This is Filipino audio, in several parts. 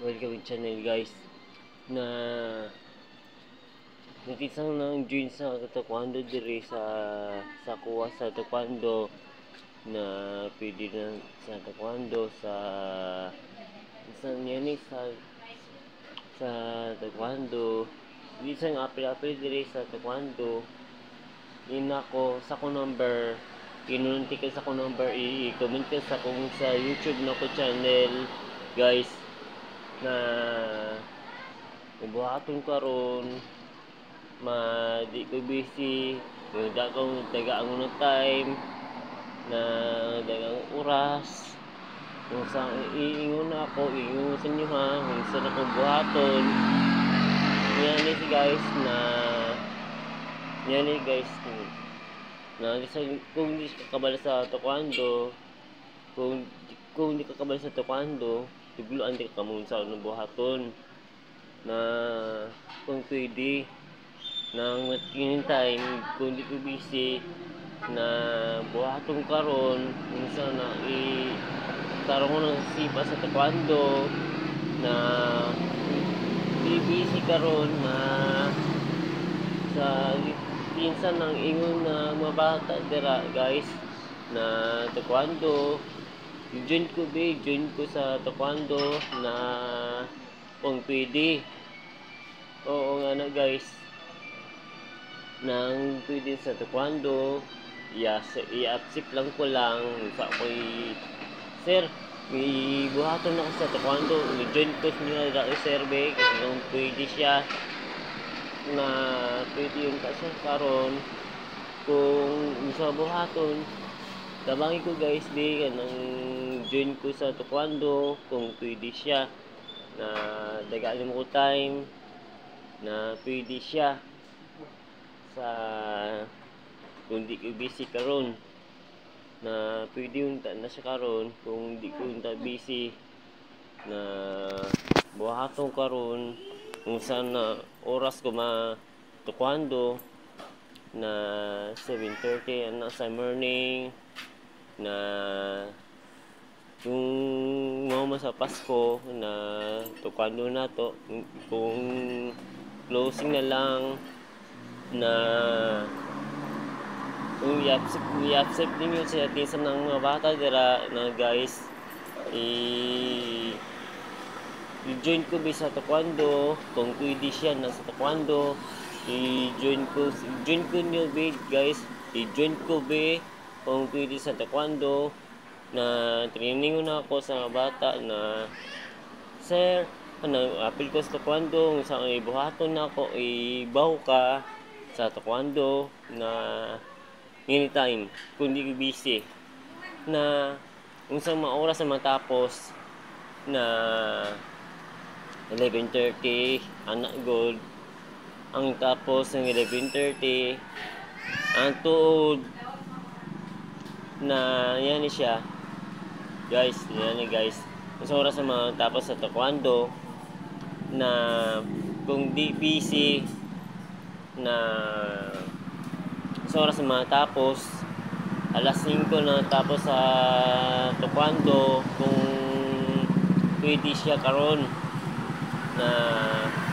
welcome channel guys na nakisang nang join sa taekwondo diri sa kuha sa taekwondo na pwede na sa taekwondo sa yan sa taekwondo di sa apil diri sa taekwondo ako sa ko number kinunti ka sa ko number i-comment ka sa kung sa YouTube na ko channel guys na ibuhaton karon di ko busy dagang tagaan ng time na dagang oras kung saan iingon ako iingon sa inyo ha kung saan ako buhaton yan guys na kung hindi ka kabala sa taekwondo kung hindi ka kabala sa taekwondo tugluan di ka muna sa buhaton na kung pwede nang matingin time kung di ko busy na buhaton karon kung saan na karon ko ng sipa sa taekwondo na busy karon na sa pinsan ng ingon na mga bata dira guys na taekwondo join ko sa taekwondo na kung pwede oo nga na guys nang pwede sa taekwondo i-accept lang ko lang sa ako'y sir may buhaton ako sa taekwondo join ko nyo na survey kasi kung pwede siya na pwede yun kasi karon kung sa buhaton tabangin ko guys di nang join ko sa taekwondo kung pwede siya na dagaan mo ko time na pwede siya sa kung di ko busy karon na pwede yun na siya karon kung di ko yun busy na buhaton karon kung saan na oras ko taekwondo na 7:30 na sa morning na kung mo sa Pasko na taekwondo na to kung closing na lang na kung i-accept ninyo sa atin ng mga bata dira na guys i-join ko sa taekwondo kung pwede siya na sa taekwondo i-join ko nyo guys i-join ko kung pwede sa taekwondo na training na ako sa mga bata na sir apil ko sa taekwondo sa ibuhaton na ako ibaw ka sa taekwondo na anytime kung di ko busy na kung sa mga oras na matapos na 11:30 anak gold ang tapos ng 11:30 ang tuod na yan siya guys sa oras na matapos sa taekwondo na kung di busy na sa oras na matapos alas 5 na tapos sa taekwondo kung pwede siya karon na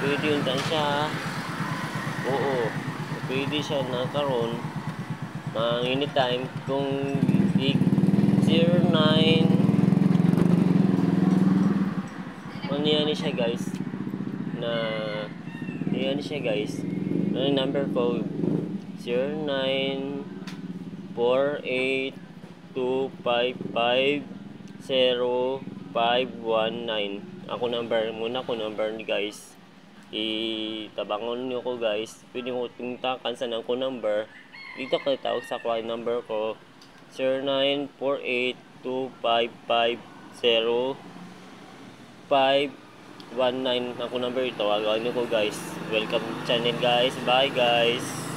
pwede yun siya oo pwede siya na karon anytime kung 09 ano siya guys na yan siya guys number ko 09482550 ako number ni guys itabangon nyo ko guys pwede mo tingtakan sa nang ko number dito kayo tawag sa kwa number ko 09482550 519 ako number ito tawagan nyo ko guys welcome channel guys bye guys